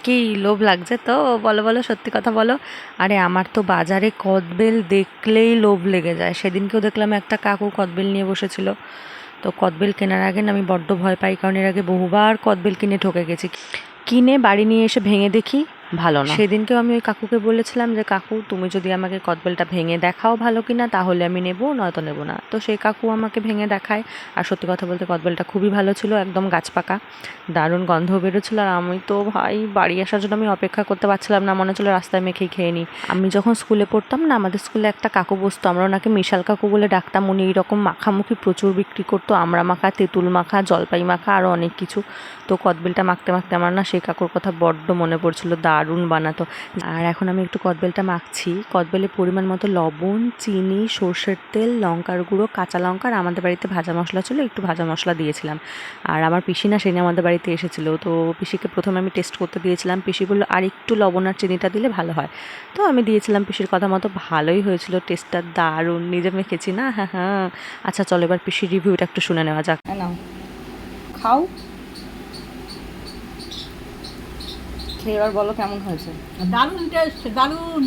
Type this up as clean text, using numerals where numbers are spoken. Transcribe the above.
কি লোভ লাগছে তো? বলো বলো, সত্যি কথা বলো। আরে আমার তো বাজারে কদবেল দেখলেই লোভ লেগে যায়। সেদিনকেও দেখলাম একটা কাকু কদবেল নিয়ে বসেছিল। তো কদবেল কেনার আগে না আমি বড্ড ভয় পাই, কারণ এর আগে বহুবার কদবেল কিনে ঠকে গেছি। কিনে বাড়ি নিয়ে এসে ভেঙে দেখি ভালো না। সেদিনকেও আমি ওই কাকুকে বলেছিলাম যে কাকু, তুমি যদি আমাকে কদবেলটা ভেঙে দেখাও ভালো কিনা তাহলে আমি নেবো, নয়তো নেবো না। তো সেই কাকু আমাকে ভেঙে দেখায়। আর সত্যি কথা বলতে কদবেলটা খুবই ভালো ছিল, একদম গাছ পাকা, দারুণ গন্ধ বেরোচ্ছিল। আর আমি তো ভাই বাড়ি আসার জন্য আমি অপেক্ষা করতে পারছিলাম না, মনে হচ্ছিল রাস্তায় মেখেই খেয়ে নিই। আমি যখন স্কুলে পড়তাম না, আমাদের স্কুলে একটা কাকু বসতো, আমরা ওনাকে মিশাল কাকু বলে ডাকতাম। উনি এইরকম মাখামুখি প্রচুর বিক্রি করতো, আমড়া মাখা, তেঁতুল মাখা, জলপাই মাখা, আরও অনেক কিছু। তো কদবেলটা মাখতে মাখতে আমার না সেই কাকুর কথা বড্ড মনে পড়ছিল, দারুণ বানাতো। আর এখন আমি একটু কদবেলটা মাখছি। কদবেলের পরিমাণ মতো লবণ, চিনি, সর্ষের তেল, লঙ্কার গুঁড়ো, কাঁচা লঙ্কা, আর আমাদের বাড়িতে ভাজা মশলা ছিল, একটু ভাজা মশলা দিয়েছিলাম। আর আমার পিসি না সেদিন আমাদের বাড়িতে এসেছিলো, তো পিসিকে প্রথমে আমি টেস্ট করতে দিয়েছিলাম। পিসি বললো আর একটু লবণ আর চিনিটা দিলে ভালো হয়। তো আমি দিয়েছিলাম, পিসির কথা মতো ভালোই হয়েছিল, টেস্টটা দারুণ। নিজে মেখেছি না, হ্যাঁ হ্যাঁ। আচ্ছা চলো এবার পিসির রিভিউটা একটু শুনে নেওয়া যাক। নাও খাও, খেয়ে এবার বলো কেমন হয়েছে। দারুণ টেস্ট, দারুণ।